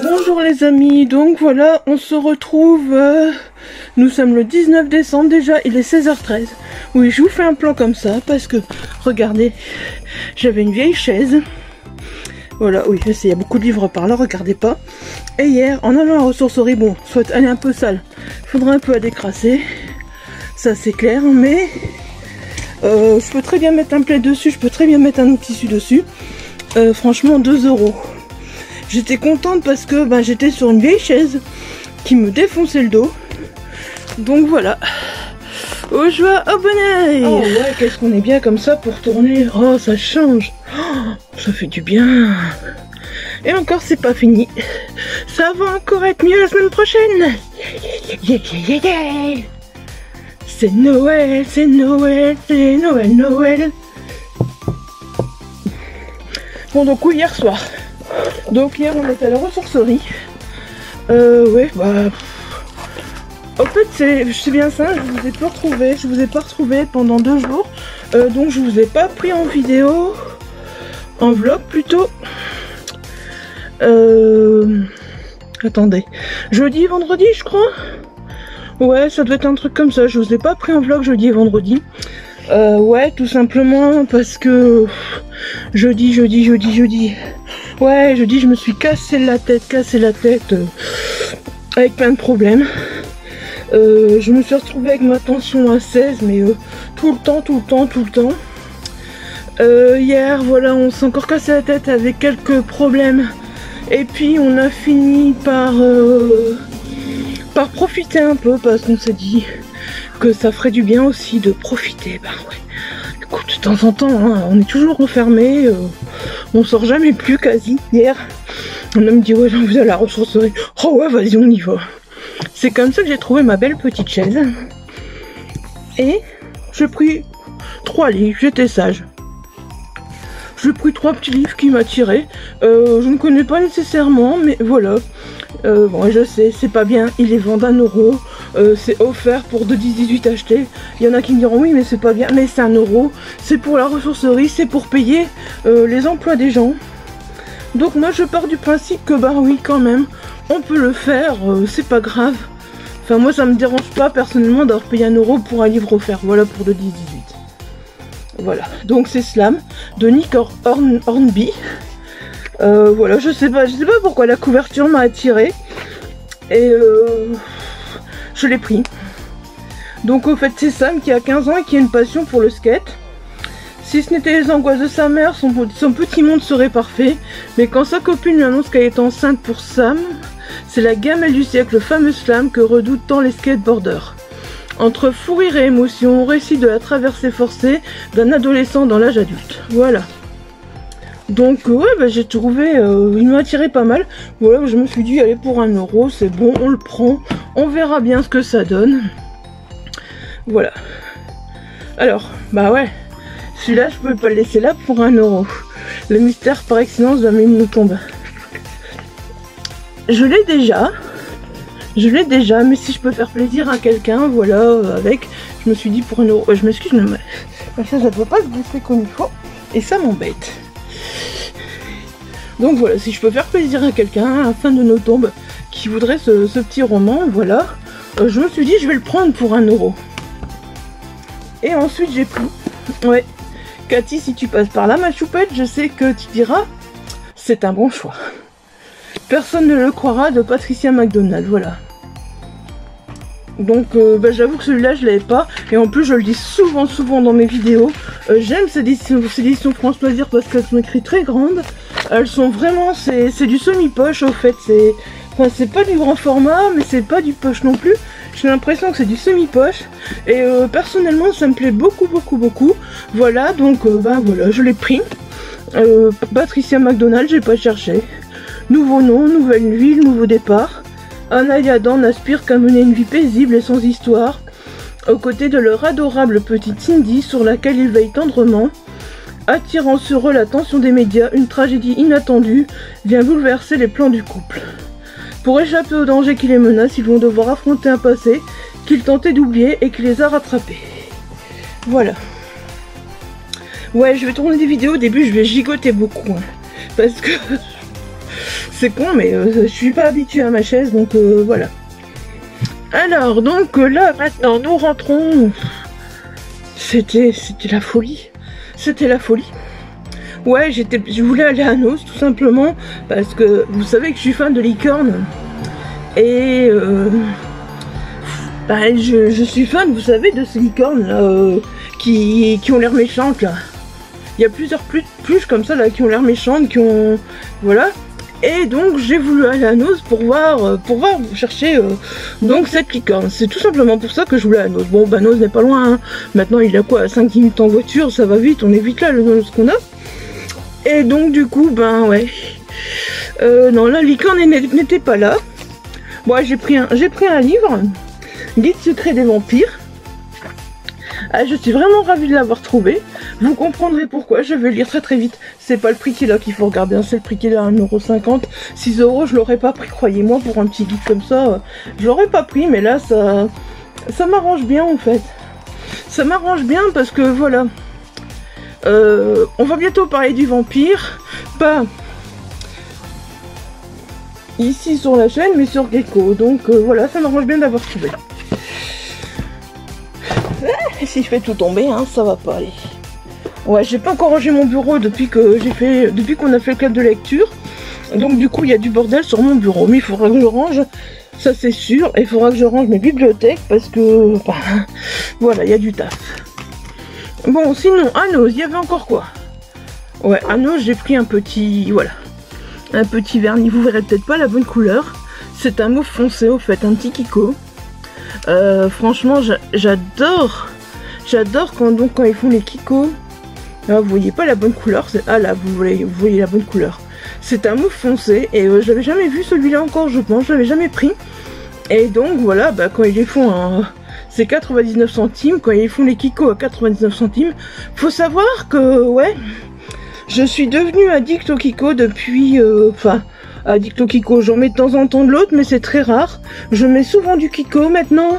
Bonjour les amis, donc voilà, on se retrouve, nous sommes le 19 décembre déjà, il est 16h13. Oui, je vous fais un plan comme ça, parce que, regardez, j'avais une vieille chaise. Voilà, oui, je sais, il y a beaucoup de livres par là, regardez pas. Et hier, en allant à la ressourcerie, bon, soit elle est un peu sale, il faudra un peu la décrasser, ça c'est clair, mais je peux très bien mettre un plaid dessus, je peux très bien mettre un autre tissu dessus. Franchement, 2 €. J'étais contente parce que j'étais sur une vieille chaise qui me défonçait le dos. Donc voilà. Aux joies, au bonheur. Oh ouais, qu'est-ce qu'on est bien comme ça pour tourner. Oh, ça change. Oh, ça fait du bien. Et encore, c'est pas fini. Ça va encore être mieux la semaine prochaine. C'est Noël, c'est Noël, c'est Noël, Noël. Bon, donc oui, hier soir. Donc hier on était à la ressourcerie. Ouais, en fait c'est bien ça, je vous ai pas retrouvé pendant 2 jours. Donc je vous ai pas pris en vidéo, en vlog plutôt. Attendez, jeudi et vendredi je crois. Ouais, ça doit être un truc comme ça, je vous ai pas pris en vlog jeudi et vendredi. Ouais, tout simplement parce que jeudi. Ouais, jeudi je me suis cassé la tête avec plein de problèmes. Je me suis retrouvée avec ma tension à 16, mais tout le temps. Hier, voilà, on s'est encore cassé la tête avec quelques problèmes. Et puis on a fini par profiter un peu parce qu'on s'est dit que ça ferait du bien aussi de profiter. Ouais. Écoute, de temps en temps, hein, on est toujours enfermé, on sort jamais plus quasi. Hier, on me dit ouais, j'ai envie d'aller à la ressourcerie. Oh ouais, vas-y, on y va. C'est comme ça que j'ai trouvé ma belle petite chaise. Et j'ai pris 3 livres, j'étais sage. J'ai pris 3 petits livres qui m'attiraient. Je ne connais pas nécessairement, mais voilà. Bon, je sais, c'est pas bien, ils les vendent à 1 €. C'est offert pour 2,18 € achetés. Il y en a qui me diront oui, mais c'est pas bien, mais c'est 1 €. C'est pour la ressourcerie, c'est pour payer les emplois des gens. Donc moi je pars du principe que oui, quand même, on peut le faire, c'est pas grave. Enfin moi ça me dérange pas personnellement d'avoir payé 1 € pour un livre offert, voilà, pour 2,18 €. Voilà, donc c'est Slam de Nick Hornby. Voilà, je sais pas pourquoi la couverture m'a attirée. Et je l'ai pris. Donc au fait c'est Sam qui a 15 ans et qui a une passion pour le skate. Si ce n'était les angoisses de sa mère, son petit monde serait parfait. Mais quand sa copine lui annonce qu'elle est enceinte pour Sam, c'est la gamelle du siècle, le fameux Slam que redoutent tant les skateboarders. Entre fou rire et émotion, on récite de la traversée forcée d'un adolescent dans l'âge adulte. Voilà. Donc ouais, j'ai trouvé, il m'a attiré pas mal. Voilà, je me suis dit, allez, pour 1 €, c'est bon, on le prend. On verra bien ce que ça donne. Voilà. Alors, ouais. Celui-là, je peux pas le laisser là pour 1 €. Le mystère par excellence de la Mine nous tombe. Je l'ai déjà, mais si je peux faire plaisir à quelqu'un, voilà, avec, je me suis dit pour 1 €. Je m'excuse, mais ça ne doit pas se glisser comme il faut, et ça m'embête. Donc voilà, si je peux faire plaisir à quelqu'un, à la fin de nos tombes, qui voudrait ce petit roman, voilà, je me suis dit je vais le prendre pour 1 €. Et ensuite j'ai pris, ouais, Cathy, si tu passes par là, ma choupette, je sais que tu diras, c'est un bon choix. Personne ne le croira, de Patricia McDonald, voilà. Donc j'avoue que celui-là je l'avais pas, et en plus je le dis souvent dans mes vidéos, j'aime ces éditions France Loisirs parce qu'elles sont écrites très grandes, elles sont vraiment, c'est du semi-poche au fait, c'est pas du grand format mais c'est pas du poche non plus, j'ai l'impression que c'est du semi-poche, et personnellement ça me plaît beaucoup, voilà, donc voilà, je l'ai pris, Patricia McDonald, j'ai pas cherché, nouveau nom, nouvelle ville, nouveau départ. Anna et Adam n'aspirent qu'à mener une vie paisible et sans histoire, aux côtés de leur adorable petite Cindy sur laquelle ils veillent tendrement. Attirant sur eux l'attention des médias, une tragédie inattendue vient bouleverser les plans du couple. Pour échapper aux dangers qui les menacent, ils vont devoir affronter un passé qu'il tentait d'oublier et qui les a rattrapés. Voilà. Ouais, je vais tourner des vidéos, au début je vais gigoter beaucoup, hein, parce que c'est con, mais je suis pas habituée à ma chaise, donc voilà. Alors, donc là, maintenant, nous rentrons. C'était la folie. C'était la folie. Ouais, je voulais aller à Noz, tout simplement, parce que vous savez que je suis fan de licorne. Et bah, je suis fan, vous savez, de ces licornes là, qui ont l'air méchantes là. Il y a plusieurs pluches comme ça là qui ont l'air méchantes, qui ont... Voilà. Et donc j'ai voulu aller à Noz pour voir chercher donc cette licorne. C'est tout simplement pour ça que je voulais à Noz. Bon bah Noz n'est pas loin, hein. Maintenant il a quoi, 5-10 minutes en voiture, ça va vite, on est vite là le Noz qu'on a. Et donc du coup ben ouais. Non, la licorne n'était pas là. Bon, j'ai pris un livre, Guide secret des vampires. Ah, je suis vraiment ravie de l'avoir trouvé. Vous comprendrez pourquoi, je vais lire très vite. C'est pas le prix qu'il a qu'il faut regarder, hein. C'est le prix qu'il a à 1,50 €. 6 € je l'aurais pas pris, croyez-moi, pour un petit guide comme ça. Je l'aurais pas pris, mais là, ça m'arrange bien en fait. Ça m'arrange bien parce que voilà. On va bientôt parler du vampire. Pas ici sur la chaîne, mais sur Gecko. Donc voilà, ça m'arrange bien d'avoir trouvé. Si je fais tout tomber, hein, ça va pas aller. Ouais, j'ai pas encore rangé mon bureau depuis qu'on a fait le club de lecture. Donc du coup, il y a du bordel sur mon bureau. Mais il faudra que je range, ça c'est sûr. Et il faudra que je range mes bibliothèques parce que voilà, il y a du taf. Bon, sinon, à Noz, il y avait encore quoi? Ouais, à Noz, j'ai pris un petit, voilà, un petit vernis. Vous verrez peut-être pas la bonne couleur. C'est un mauve foncé, au fait, un petit Kiko. Franchement, j'adore quand ils font les Kiko. Là, vous voyez pas la bonne couleur. Ah là, vous voyez la bonne couleur. C'est un mauve foncé et je l'avais jamais vu celui-là encore, je pense. Je l'avais jamais pris. Et donc voilà, bah, quand ils les font, c'est 99 centimes. Quand ils font les Kiko à 99 centimes, faut savoir que ouais, je suis devenue addict au Kiko depuis, addict au Kiko, j'en mets de temps en temps de l'autre, mais c'est très rare. Je mets souvent du Kiko maintenant,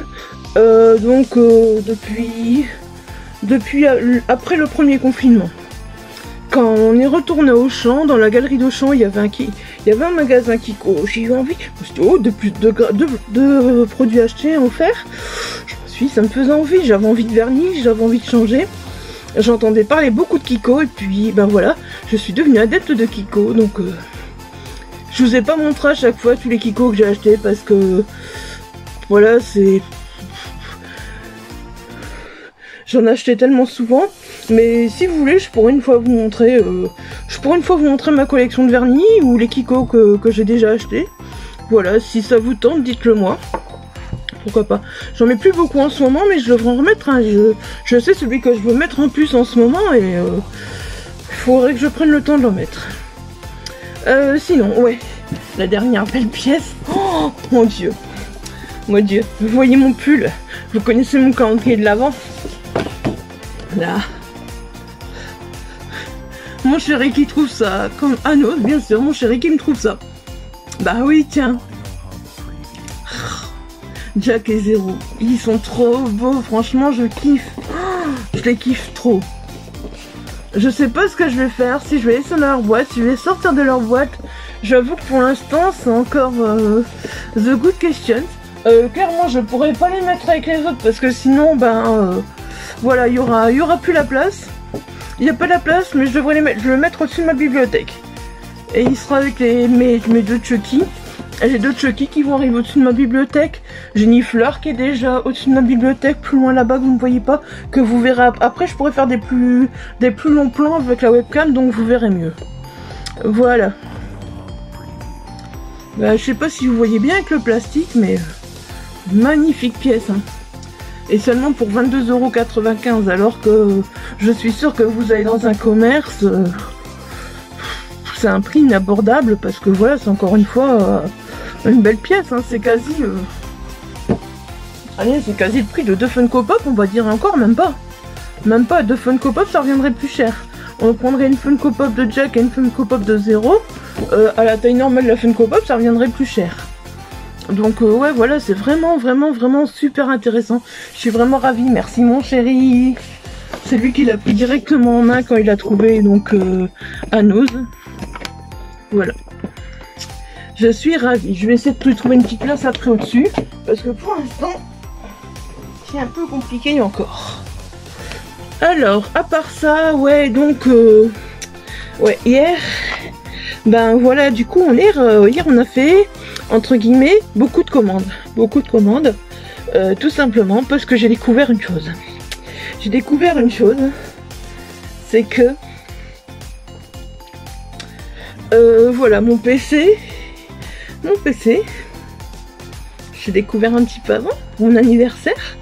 depuis après le premier confinement. Quand on est retourné au champ, dans la galerie d'Auchan, il y avait un magasin Kiko. J'ai eu envie, oh, de produits achetés offerts. Ça me faisait envie, j'avais envie de vernis, j'avais envie de changer. J'entendais parler beaucoup de Kiko et puis ben voilà, je suis devenue adepte de Kiko, donc je vous ai pas montré à chaque fois tous les Kiko que j'ai achetés parce que voilà, j'en achetais tellement souvent. Mais si vous voulez, je pourrais une fois vous montrer ma collection de vernis ou les Kiko que j'ai déjà achetés. Voilà, si ça vous tente, dites-le moi. Pourquoi pas. J'en mets plus beaucoup en ce moment, mais je devrais en remettre un. Je sais celui que je veux mettre en plus en ce moment et il faudrait que je prenne le temps de le mettre. Sinon, ouais, la dernière belle pièce. Oh mon dieu. Mon dieu. Vous voyez mon pull? Vous connaissez mon calendrier de l'Avent? Là. Mon chéri qui trouve ça comme à Noz, bien sûr, mon chéri qui me trouve ça. Bah oui, tiens. Jack et Zero, ils sont trop beaux, franchement je kiffe, je les kiffe trop. Je sais pas ce que je vais faire, si je vais laisser dans leur boîte, si je vais sortir de leur boîte. J'avoue que pour l'instant c'est encore the good question. Clairement je pourrais pas les mettre avec les autres parce que sinon voilà, il y aura plus la place. Il n'y a pas la place, mais je devrais les mettre, je vais le mettre au-dessus de ma bibliothèque. Et il sera avec mes deux Chucky. J'ai deux Chucky qui vont arriver au-dessus de ma bibliothèque. J'ai Nifleur qui est déjà au-dessus de ma bibliothèque, plus loin là-bas que vous ne voyez pas, que vous verrez après. Je pourrais faire des plus longs plans avec la webcam, donc vous verrez mieux. Voilà. Bah, je sais pas si vous voyez bien avec le plastique, mais magnifique pièce. Hein. Et seulement pour 22,95 €, alors que je suis sûre que vous allez dans un commerce, c'est un prix inabordable parce que voilà, c'est encore une fois une belle pièce, hein, c'est quasi allez, c'est quasi le prix de 2 Funko Pop, on va dire, encore même pas 2 Funko Pop, ça reviendrait plus cher. On prendrait une Funko Pop de Jack et une Funko Pop de Zero, à la taille normale de la Funko Pop, ça reviendrait plus cher. Donc ouais voilà, c'est vraiment super intéressant. Je suis vraiment ravie, merci mon chéri. C'est lui qui l'a pris directement en main quand il a trouvé donc à Nose. Voilà. Je suis ravie. Je vais essayer de lui trouver une petite place après au-dessus. Parce que pour l'instant, c'est un peu compliqué encore. Alors, à part ça, ouais, donc ouais, hier, ben voilà, du coup, hier on a fait, entre guillemets, beaucoup de commandes. Tout simplement parce que j'ai découvert une chose. C'est que voilà, mon PC, j'ai découvert un petit peu avant, mon anniversaire,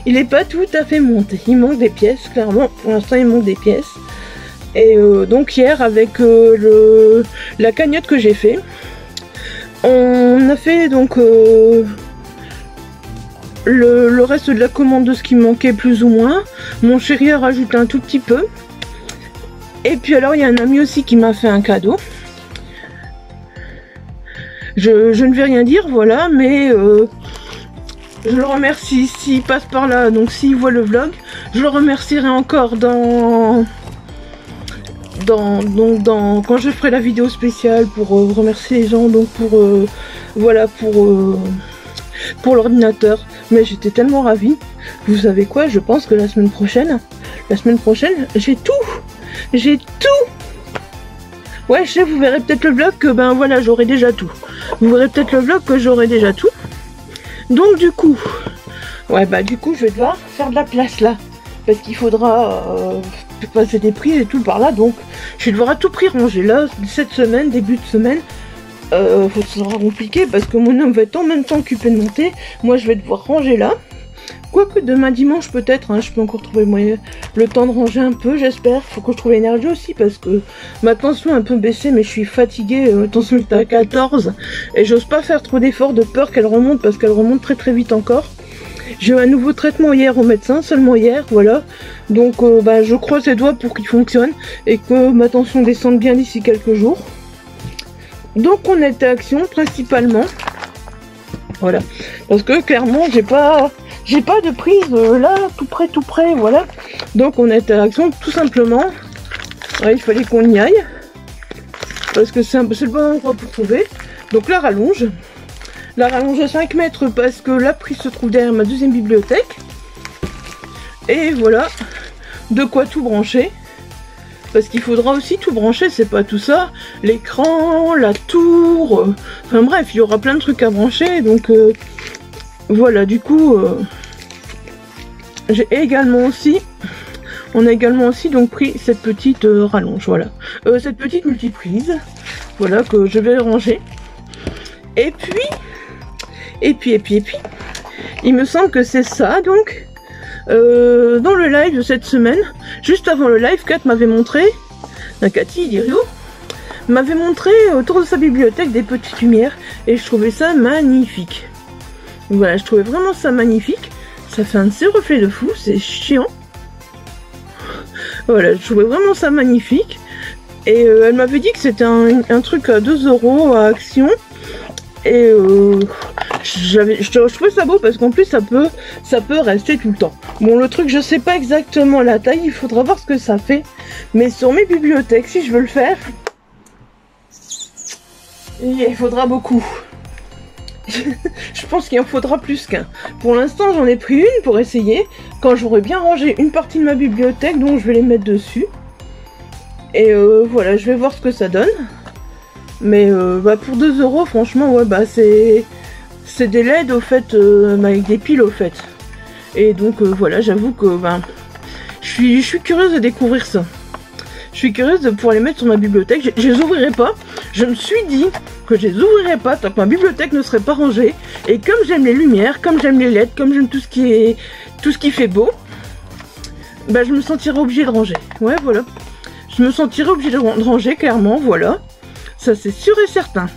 il n'est pas tout à fait monté. Il manque des pièces, clairement, pour l'instant il manque des pièces. Et donc hier, avec la cagnotte que j'ai fait, on a fait donc le reste de la commande de ce qui me manquait plus ou moins. Mon chéri a rajouté un tout petit peu. Et puis alors il y a un ami aussi qui m'a fait un cadeau. Je ne vais rien dire, voilà, mais je le remercie s'il passe par là, donc s'il voit le vlog, je le remercierai encore quand je ferai la vidéo spéciale pour remercier les gens, donc voilà, pour l'ordinateur. Mais j'étais tellement ravie. Vous savez quoi, je pense que la semaine prochaine, j'ai tout. Ouais, je sais, vous verrez peut-être le vlog que ben voilà, j'aurai déjà tout. Donc du coup, ouais bah du coup je vais devoir faire de la place là. Parce qu'il faudra passer des prises et tout par là. Donc je vais devoir à tout prix ranger là, cette semaine, début de semaine. Ça sera compliqué parce que mon homme va être en même temps occupé de monter. Moi je vais devoir ranger là. Quoique demain dimanche peut-être, hein, je peux encore trouver le temps de ranger un peu, j'espère. Faut que je trouve l'énergie aussi parce que ma tension a un peu baissé, mais je suis fatiguée. Ma tension est à 14 et j'ose pas faire trop d'efforts de peur qu'elle remonte parce qu'elle remonte très vite encore. J'ai eu un nouveau traitement hier au médecin, seulement hier, voilà. Donc bah, je croise les doigts pour qu'il fonctionne et que ma tension descende bien d'ici quelques jours. Donc on est à action principalement. Voilà. Parce que clairement j'ai pas de prise là, tout près, voilà. Donc on est à action tout simplement. Ouais, il fallait qu'on y aille. Parce que c'est le bon endroit pour trouver. Donc la rallonge à 5 mètres parce que la prise se trouve derrière ma deuxième bibliothèque. Et voilà, de quoi tout brancher. Parce qu'il faudra aussi tout brancher, c'est pas tout ça. L'écran, la tour, enfin bref, il y aura plein de trucs à brancher. Donc voilà, du coup, on a également aussi donc pris cette petite rallonge, voilà. Cette petite multiprise, voilà, que je vais ranger. Et puis, il me semble que c'est ça, donc, dans le live de cette semaine, juste avant le live, Kat m'avait montré, Cathy Lirio, m'avait montré autour de sa bibliothèque des petites lumières, et je trouvais ça magnifique. Voilà, je trouvais vraiment ça magnifique. Ça fait un de ces reflets de fou, c'est chiant. Voilà, je trouvais vraiment ça magnifique. Et elle m'avait dit que c'était un truc à 2 € à Action. Et je trouvais ça beau parce qu'en plus ça peut rester tout le temps. Bon, le truc, je sais pas exactement la taille, il faudra voir ce que ça fait. Mais sur mes bibliothèques, si je veux le faire, il faudra beaucoup. Je pense qu'il en faudra plus qu'un. Pour l'instant, j'en ai pris une pour essayer. Quand j'aurai bien rangé une partie de ma bibliothèque, donc je vais les mettre dessus. Et voilà, je vais voir ce que ça donne. Mais bah, pour 2 €, franchement, ouais, bah c'est des LED au fait, avec des piles au fait. Et donc voilà, j'avoue que bah, je suis curieuse de découvrir ça. Je suis curieuse de pouvoir les mettre sur ma bibliothèque. Je les ouvrirai pas. Je me suis dit que je les ouvrirai pas tant que ma bibliothèque ne serait pas rangée. Et comme j'aime les lumières, comme j'aime les LED, comme j'aime tout ce qui fait beau, bah je me sentirai obligée de ranger. Ouais, voilà. Je me sentirai obligée de ranger, clairement, voilà. Ça, c'est sûr et certain.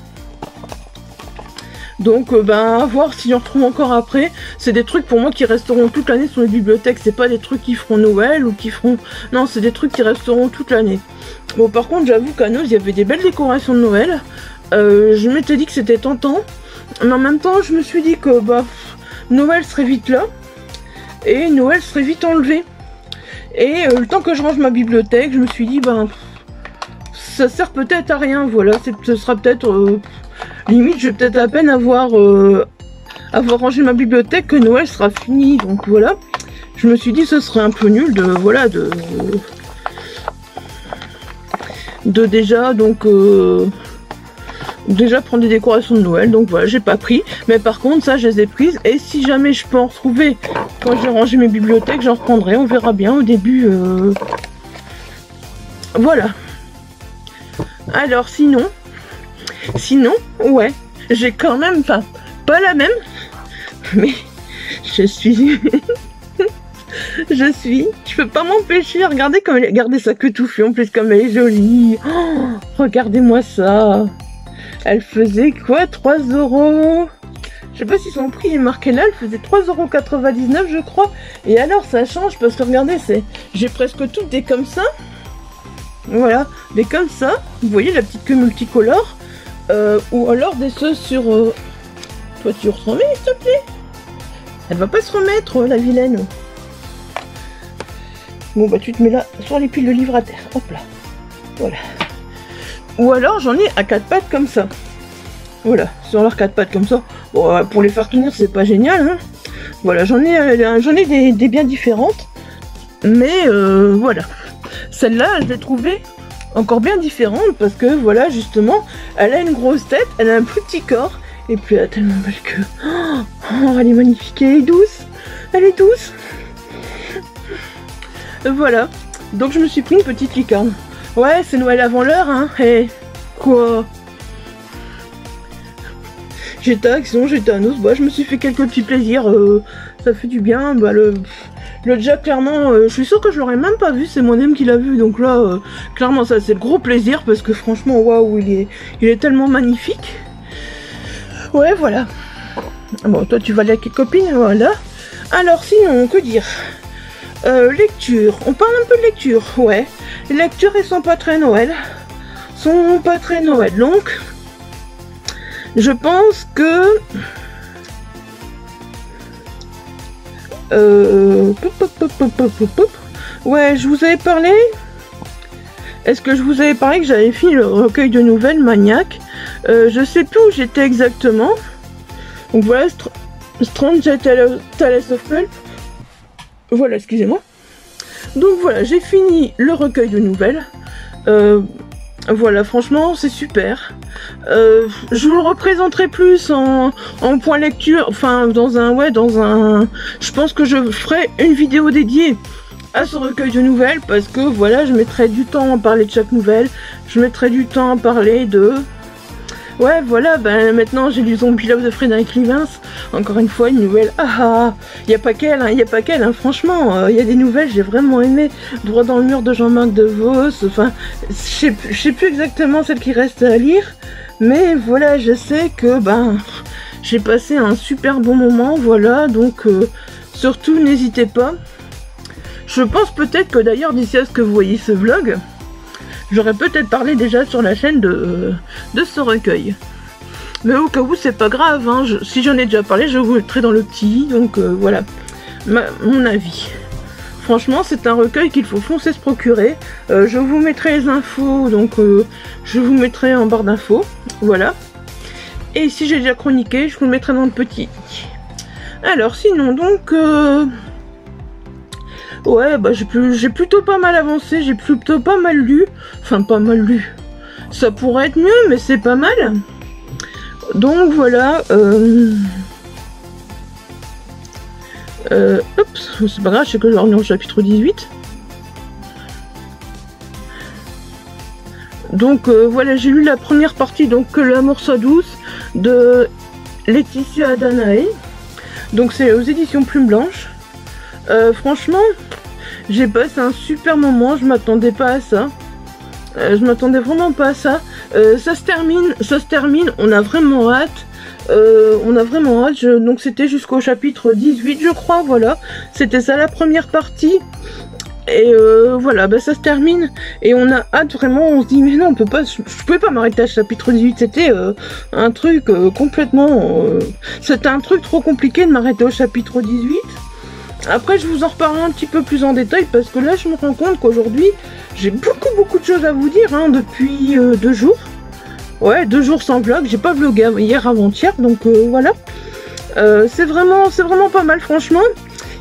Donc, ben, à voir si j'en retrouve encore après. C'est des trucs pour moi qui resteront toute l'année sur les bibliothèques. C'est pas des trucs qui feront Noël ou qui feront... Non, c'est des trucs qui resteront toute l'année. Bon, par contre, j'avoue qu'à Nose, il y avait des belles décorations de Noël. Je m'étais dit que c'était tentant Mais en même temps, je me suis dit que bah, Noël serait vite là. Et Noël serait vite enlevé. Et le temps que je range ma bibliothèque, je me suis dit, ben, ça sert peut-être à rien, voilà. Ce sera peut-être, limite, je vais peut-être à peine avoir rangé ma bibliothèque que Noël sera fini. Donc voilà, je me suis dit, ce serait un peu nul de, voilà, de déjà, donc... déjà prendre des décorations de Noël, donc voilà, j'ai pas pris, mais par contre ça je les ai prises, et si jamais je peux en retrouver quand j'ai rangé mes bibliothèques, j'en reprendrai, on verra bien au début. Voilà. Alors sinon, ouais, j'ai quand même, enfin pas la même, mais je suis je peux pas m'empêcher, regardez comme elle, regardez sa queue touffue, en plus comme elle est jolie. Oh, regardez-moi ça. Elle faisait quoi, 3 €? Je sais pas si son prix est marqué là, elle faisait 3,99 € je crois. Et alors ça change parce que regardez, j'ai presque toutes des comme ça. Voilà, des comme ça. Vous voyez la petite queue multicolore. Ou alors des ceux sur... Toi tu remets s'il te plaît? Elle va pas se remettre la vilaine. Bon bah tu te mets là sur les piles de livres à terre. Hop là. Voilà. Ou alors j'en ai à 4 pattes comme ça. Voilà, sur leurs 4 pattes comme ça. Bon, pour les faire tenir, c'est pas génial. Hein. Voilà, j'en ai des bien différentes. Mais voilà. Celle-là, je l'ai trouvée encore bien différente parce que voilà, justement, elle a une grosse tête, elle a un plus petit corps. Et puis elle a tellement belle queue. Oh, elle est magnifique, elle est douce. Elle est douce. Voilà. Donc je me suis pris une petite licorne. Ouais, c'est Noël avant l'heure, hein. Et quoi? J'étais à Action, j'étais à Nos, bah, je me suis fait quelques petits plaisirs, ça fait du bien. Bah, le Jack, clairement, je suis sûre que je l'aurais même pas vu, c'est moi-même qui l'a vu, donc là, clairement, ça c'est le gros plaisir, parce que franchement, waouh, il est tellement magnifique. Ouais, voilà. Bon, toi, tu vas aller avec tes copines, voilà. Alors, sinon, que dire? Lecture, on parle un peu de lecture, ouais. Les lectures, elles sont pas très Noël. Donc, je pense que... Ouais, je vous avais parlé... Est-ce que je vous avais parlé que j'avais fini le recueil de nouvelles Maniac? Je sais plus où j'étais exactement. Donc voilà, Strange Tales of Pulp. Voilà, excusez-moi. Donc voilà, j'ai fini le recueil de nouvelles. Voilà, franchement, c'est super. Je vous le représenterai plus en point lecture, enfin dans un... Je pense que je ferai une vidéo dédiée à ce recueil de nouvelles parce que voilà, je mettrai du temps à parler de chaque nouvelle. Je mettrai du temps à parler de... Ouais, voilà, ben maintenant j'ai lu Zombie Love de Frédéric Livens. Encore une fois, une nouvelle. Il n'y a pas qu'elle, hein, franchement. Il y a des nouvelles, j'ai vraiment aimé. Droit dans le mur de Jean-Marc DeVos. Enfin, je sais plus exactement celle qui reste à lire. Mais voilà, je sais que, ben, j'ai passé un super bon moment, voilà. Donc, surtout, n'hésitez pas. Je pense peut-être que d'ailleurs, d'ici à ce que vous voyez ce vlog, j'aurais peut-être parlé déjà sur la chaîne de ce recueil. Mais au cas où, c'est pas grave, hein, si j'en ai déjà parlé, je vous mettrai dans le petit, donc voilà, mon avis. Franchement, c'est un recueil qu'il faut foncer se procurer. Je vous mettrai les infos, donc je vous mettrai en barre d'infos, voilà. Et si j'ai déjà chroniqué, je vous le mettrai dans le petit. Alors sinon, donc... Ouais, bah j'ai plutôt pas mal avancé, j'ai plutôt pas mal lu. Enfin, pas mal lu. Ça pourrait être mieux, mais c'est pas mal. Donc voilà. Oups, c'est pas grave, je sais que je vais revenir au chapitre 18. Donc voilà, j'ai lu la première partie, donc Que l'amour soit douce, de Laetitia Adanae. Donc c'est aux éditions Plume Blanche. Franchement, j'ai passé un super moment, je m'attendais pas à ça. Je m'attendais vraiment pas à ça. Ça se termine, on a vraiment hâte. Donc c'était jusqu'au chapitre 18, je crois, voilà. C'était ça la première partie. Et voilà, bah ça se termine. Et on a hâte vraiment, on se dit mais non, on peut pas, je pouvais pas m'arrêter à chapitre 18, c'était un truc complètement... c'était un truc trop compliqué de m'arrêter au chapitre 18. Après je vous en reparlerai un petit peu plus en détail parce que là je me rends compte qu'aujourd'hui j'ai beaucoup de choses à vous dire hein, depuis 2 jours. Ouais, 2 jours sans vlog, j'ai pas vlogué hier avant-hier, donc voilà. C'est vraiment pas mal franchement.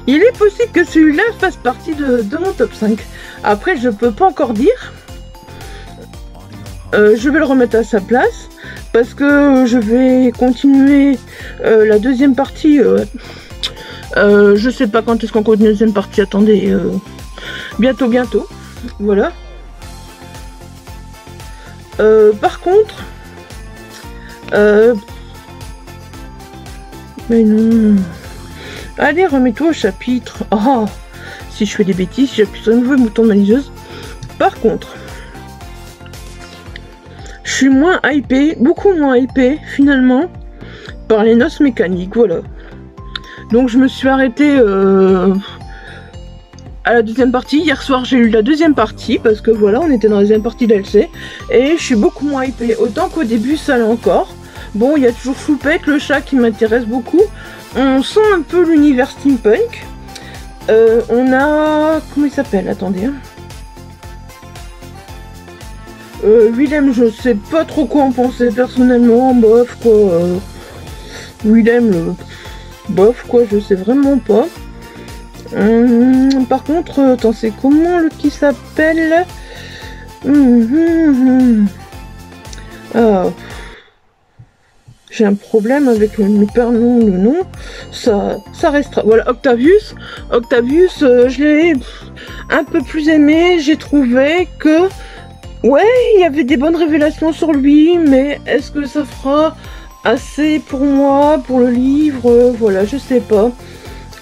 Il est possible que celui-là fasse partie de mon top 5. Après, je peux pas encore dire. Je vais le remettre à sa place. Parce que je vais continuer la deuxième partie. Je sais pas quand est-ce qu'on continue la deuxième partie. Attendez. Bientôt. Voilà. Par contre... mais non... Allez, remets-toi au chapitre. Oh, si je fais des bêtises, j'appuie sur un nouveau bouton de ma liseuse. Par contre, je suis moins hypée, beaucoup moins hypée, finalement, par les noces mécaniques, voilà. Donc je me suis arrêtée à la deuxième partie. Hier soir, j'ai eu la deuxième partie, parce que voilà, on était dans la deuxième partie d'LC. Et je suis beaucoup moins hypée, autant qu'au début, ça l'est encore. Bon, il y a toujours Floupette, le chat qui m'intéresse beaucoup. On sent un peu l'univers steampunk. On a... Comment il s'appelle? Attendez. Willem, je sais pas trop quoi en penser personnellement. Bof, quoi. Willem, bof, quoi. Je sais vraiment pas. Par contre, attends, c'est comment le qui s'appelle Ah... J'ai un problème avec le nom, ça restera. Voilà, Octavius, je l'ai un peu plus aimé, j'ai trouvé que, ouais, il y avait des bonnes révélations sur lui, mais est-ce que ça fera assez pour moi, pour le livre, voilà, je sais pas,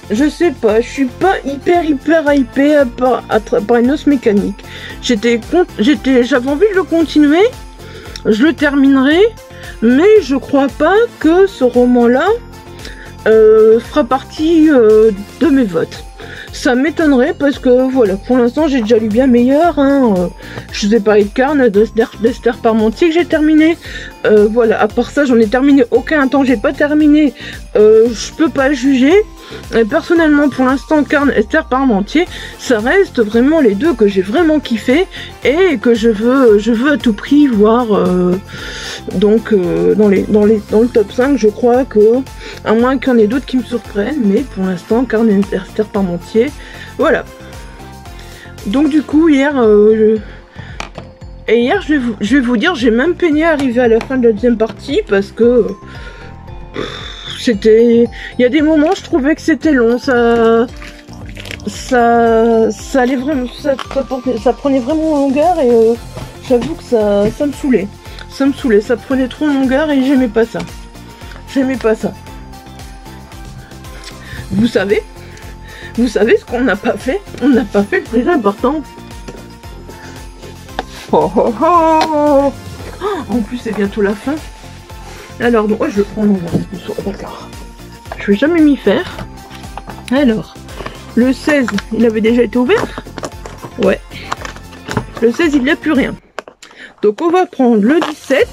je suis pas hyper hypée par une noce mécanique. J'avais envie de le continuer, je le terminerai. Mais je crois pas que ce roman-là fera partie de mes votes. Ça m'étonnerait parce que voilà, pour l'instant j'ai déjà lu bien meilleur. Hein, je vous ai parlé de Carne, d'Esther Parmentier que j'ai terminé. Voilà, à part ça, j'en ai terminé aucun. Tant j'ai pas terminé, je peux pas juger. Et personnellement, pour l'instant, Carne, Esther Parmentier, ça reste vraiment les deux que j'ai vraiment kiffé et que je veux à tout prix voir. Donc dans le top 5, je crois que, à moins qu'il y en ait d'autres qui me surprennent, mais pour l'instant, Carne et Esther Parmentier, voilà. Donc du coup, hier, je vais vous dire, j'ai même peiné à arriver à la fin de la deuxième partie parce que il y a des moments, je trouvais que c'était long, ça allait vraiment, ça prenait vraiment en longueur et j'avoue que ça me saoulait. Ça prenait trop en longueur et j'aimais pas ça. Vous savez ce qu'on n'a pas fait? On n'a pas fait le plus important. En plus, c'est bientôt la fin. Alors, donc, je vais prendre d'accord. Je vais jamais m'y faire. Alors, le 16, il avait déjà été ouvert? Ouais. Le 16, il n'y a plus rien. Donc, on va prendre le 17.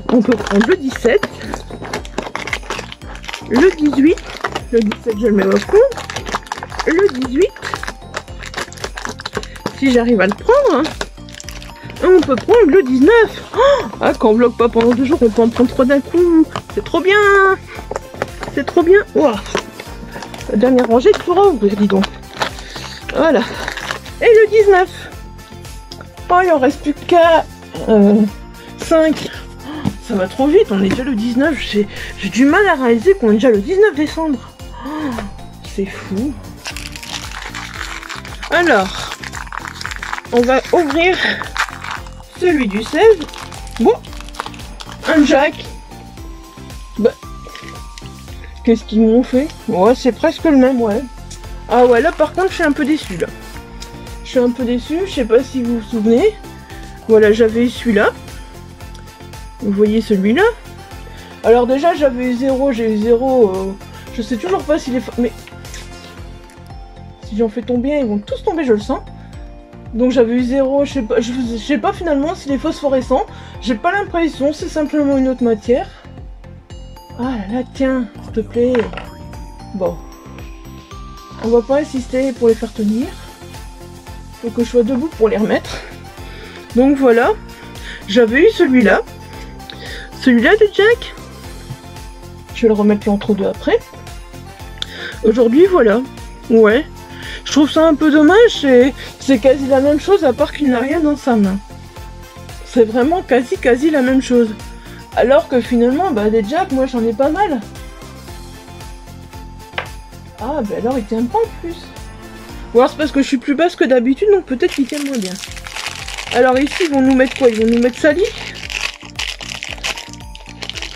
On peut prendre le 17. Le 18. Le 17, je le mets au fond. Le 18. Si j'arrive à le prendre. On peut prendre le 19. Ah, quand on bloque pas pendant 2 jours, on peut en prendre 3 d'un coup. C'est trop bien. C'est trop bien. Wow. La dernière rangée, tu pourras ouvrir, dis donc. Voilà. Et le 19. Oh, il en reste plus qu'à 5. Ça va trop vite, on est déjà le 19. J'ai du mal à réaliser qu'on est déjà le 19 décembre. C'est fou. Alors, on va ouvrir celui du 16. Bon, un Jack. Bah, qu'est-ce qu'ils m'ont fait? Ouais, c'est presque le même, ouais. Ah ouais, là par contre, je suis un peu déçue, là. Je suis un peu déçue, je sais pas si vous vous souvenez. Voilà, j'avais eu celui-là. Vous voyez celui-là. Alors déjà, j'avais eu 0, j'ai eu 0. Je sais toujours pas s'il est... Mais... si j'en fais tomber, ils vont tous tomber, je le sens. Donc j'avais eu 0, je sais pas finalement s'il est phosphorescent. J'ai pas l'impression, c'est simplement une autre matière. Ah là là, tiens, s'il te plaît. Bon. On va pas insister pour les faire tenir. Faut que je sois debout pour les remettre. Donc voilà. J'avais eu celui-là. Celui-là de Jack. Je vais le remettre l'entre deux après. Aujourd'hui, voilà. Ouais. Je trouve ça un peu dommage. C'est quasi la même chose à part qu'il n'a rien dans sa main. C'est vraiment quasi la même chose. Alors que finalement, bah des Jack, moi j'en ai pas mal. Ah, bah alors il tient pas en plus. Ou alors c'est parce que je suis plus basse que d'habitude, donc peut-être qu'il tient moins bien. Alors ici, ils vont nous mettre quoi? Ils vont nous mettre Sally.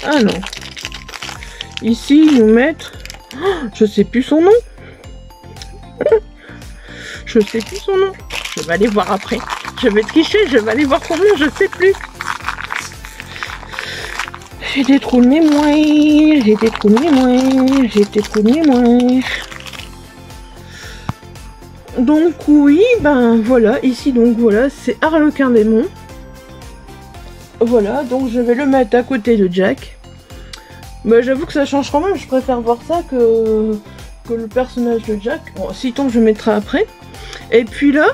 Ah non. Ici, ils nous mettent... Oh, je sais plus son nom. Je sais plus son nom. Je vais aller voir après. Je vais tricher, je vais aller voir son nom, je sais plus. J'ai des trous de mémoire, j'ai des trous de mémoire, j'ai des trous de mémoire. Donc oui, ben voilà, ici donc voilà, c'est Harlequin Démon. Voilà, donc je vais le mettre à côté de Jack. Bah j'avoue que ça change quand même, je préfère voir ça que le personnage de Jack. Bon, s'il tombe, je mettrai après. Et puis là,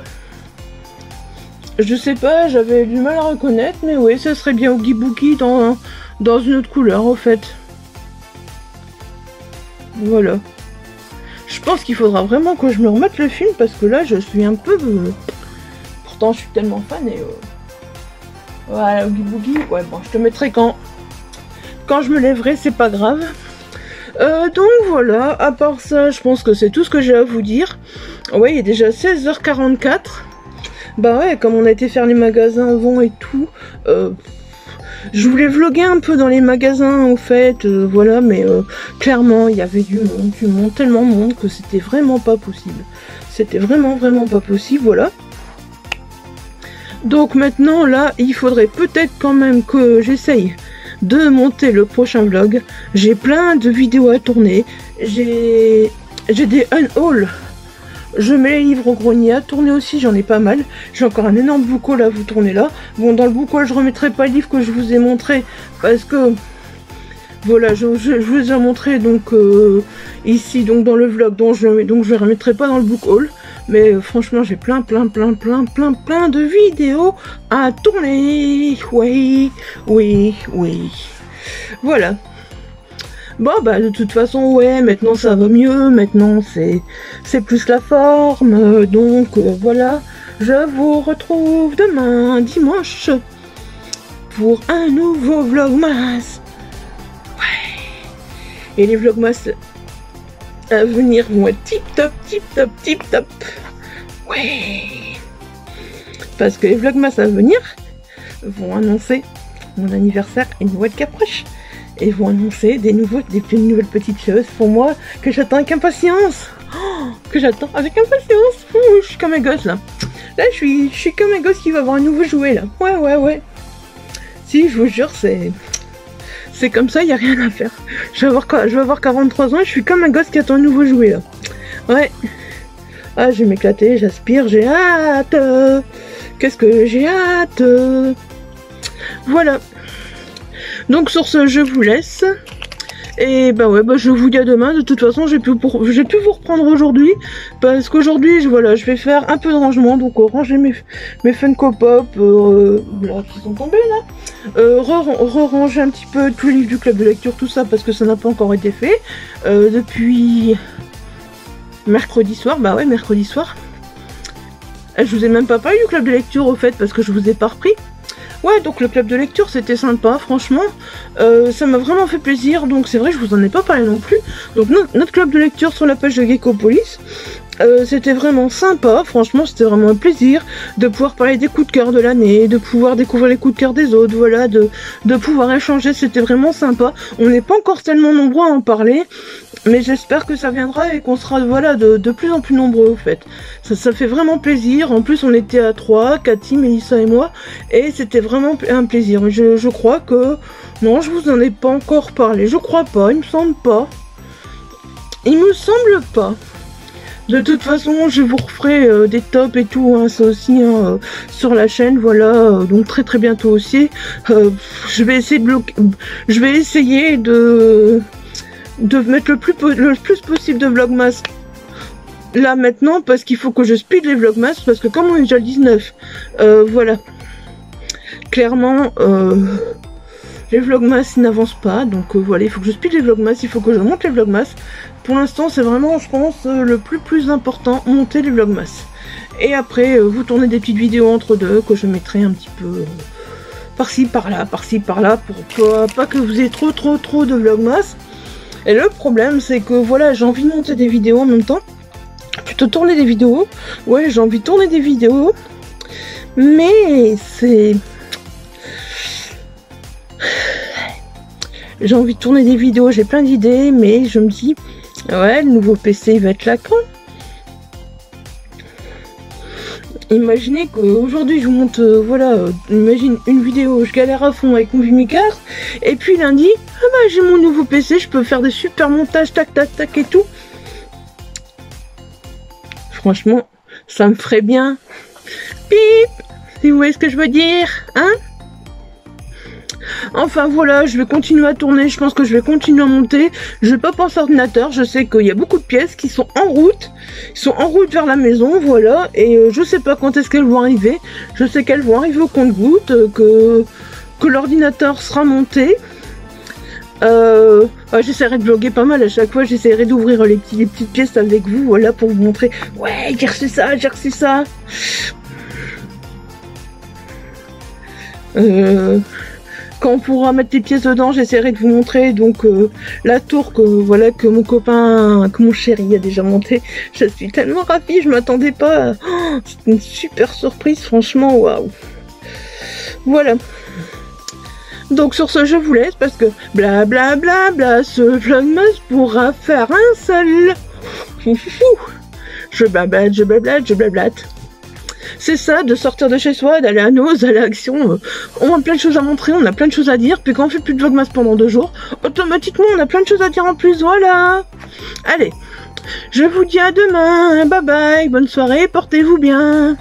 je sais pas, j'avais du mal à reconnaître, mais oui, ça serait bien Oogie Boogie dans une autre couleur, au fait. Voilà. Je pense qu'il faudra vraiment que je me remette le film, parce que là, je suis un peu... Pourtant, je suis tellement fan, et... Voilà, Oogie Boogie. Ouais, bon, je te mettrai quand je me lèverai, c'est pas grave. Donc voilà, à part ça, je pense que c'est tout ce que j'ai à vous dire. Ouais, il est déjà 16h44. Bah ouais, comme on a été faire les magasins avant et tout, je voulais vlogger un peu dans les magasins au fait, voilà, mais clairement il y avait du monde, tellement de monde que c'était vraiment pas possible. C'était vraiment pas possible, voilà. Donc maintenant là, il faudrait peut-être quand même que j'essaye de monter le prochain vlog. J'ai plein de vidéos à tourner, j'ai des unhauls. Je mets les livres au grenier à tourner aussi, j'en ai pas mal. J'ai encore un énorme book haul à vous tourner là. Bon, dans le book haul, je remettrai pas le livre que je vous ai montré parce que voilà, je vous ai montré donc ici donc dans le vlog, donc je le remettrai pas dans le book haul. Mais franchement, j'ai plein de vidéos à tourner. Oui. Voilà. Bon bah de toute façon ouais, maintenant ça va mieux, maintenant c'est plus la forme, donc voilà, je vous retrouve demain dimanche pour un nouveau vlogmas. Ouais. Et les vlogmas à venir vont être tip top. Ouais. Parce que les vlogmas à venir vont annoncer mon anniversaire et Noël qui approche. Et vont annoncer des nouvelles petites choses pour moi que j'attends avec impatience. Oh, que j'attends avec impatience. Ouh, je suis comme un gosse là. Là, je suis comme un gosse qui va avoir un nouveau jouet là. Ouais. Si, je vous jure, c'est comme ça, il n'y a rien à faire. Je vais avoir 43 ans et je suis comme un gosse qui attend un nouveau jouet là. Ouais. Ah, je vais m'éclater, j'aspire, j'ai hâte. Qu'est-ce que j'ai hâte. Voilà. Donc sur ce, je vous laisse. Et bah ouais, bah je vous dis à demain. De toute façon, j'ai pu vous reprendre aujourd'hui. Parce qu'aujourd'hui, voilà, je vais faire un peu de rangement. Donc ranger mes Funko Pop là, qui sont tombés là. Ranger un petit peu tous les livres du club de lecture, tout ça, parce que ça n'a pas encore été fait. Depuis mercredi soir. Bah ouais, mercredi soir. Je vous ai même pas parlé du club de lecture au fait, parce que je vous ai pas repris. Ouais, donc le club de lecture c'était sympa, franchement, ça m'a vraiment fait plaisir, donc c'est vrai je vous en ai pas parlé non plus. Donc notre club de lecture sur la page de Geckopolis, c'était vraiment sympa, franchement c'était vraiment un plaisir de pouvoir parler des coups de cœur de l'année, de pouvoir découvrir les coups de cœur des autres, voilà, de pouvoir échanger, c'était vraiment sympa. On n'est pas encore tellement nombreux à en parler, mais j'espère que ça viendra et qu'on sera voilà de plus en plus nombreux au fait. Ça fait vraiment plaisir, en plus on était à 3, Cathy, Mélissa et moi, et c'était vraiment un plaisir. Je crois que... Non, je vous en ai pas encore parlé, je crois pas, il me semble pas. Il me semble pas. De toute façon, je vous referai des tops et tout, hein, ça aussi, hein, sur la chaîne, voilà, donc très très bientôt aussi. Je vais essayer de mettre le plus possible de vlogmas là maintenant, parce qu'il faut que je speed les vlogmas, parce que comme on est déjà le 19, voilà, clairement, les vlogmas n'avancent pas, donc voilà, il faut que je speed les vlogmas, il faut que je monte les vlogmas. Pour l'instant, c'est vraiment, je pense, le plus important, monter les vlogmas. Et après, vous tournez des petites vidéos entre deux, que je mettrai un petit peu par-ci, par-là, pour pas que vous ayez trop de vlogmas. Et le problème, c'est que voilà, j'ai envie de monter des vidéos en même temps. Plutôt tourner des vidéos. Ouais, j'ai envie de tourner des vidéos. Mais c'est... J'ai envie de tourner des vidéos, j'ai plein d'idées, mais je me dis... Ouais, le nouveau PC, il va être là quand? Imaginez qu'aujourd'hui je vous monte, voilà, imagine une vidéo, je galère à fond avec mon Vimicast, et puis lundi, ah bah j'ai mon nouveau PC, je peux faire des super montages, tac tac tac et tout. Franchement, ça me ferait bien. Pip, si vous voyez ce que je veux dire, hein? Enfin voilà, je vais continuer à tourner, je pense que je vais continuer à monter. Je vais pas penser à ordinateur, je sais qu'il y a beaucoup de pièces qui sont en route. Ils sont en route vers la maison, voilà. Et je sais pas quand est-ce qu'elles vont arriver. Je sais qu'elles vont arriver au compte-gouttes, que l'ordinateur sera monté. J'essaierai de vlogger pas mal à chaque fois, j'essaierai d'ouvrir les petites pièces avec vous, voilà, pour vous montrer. Ouais, j'ai reçu ça, j'ai reçu ça. Quand on pourra mettre les pièces dedans, j'essaierai de vous montrer donc la tour que voilà que mon copain, que mon chéri a déjà monté. Je suis tellement ravie, je m'attendais pas. Oh, c'est une super surprise, franchement, waouh. Voilà. Donc sur ce, je vous laisse parce que bla bla bla bla, ce vlogmas pourra faire un seul. Je blablate, je blablate, je blablate. C'est ça, de sortir de chez soi, d'aller à Nose, d'aller à Action. On a plein de choses à montrer, on a plein de choses à dire. Puis quand on fait plus de vlogmas pendant 2 jours, automatiquement on a plein de choses à dire en plus, voilà. Allez, je vous dis à demain, bye bye, bonne soirée, portez-vous bien.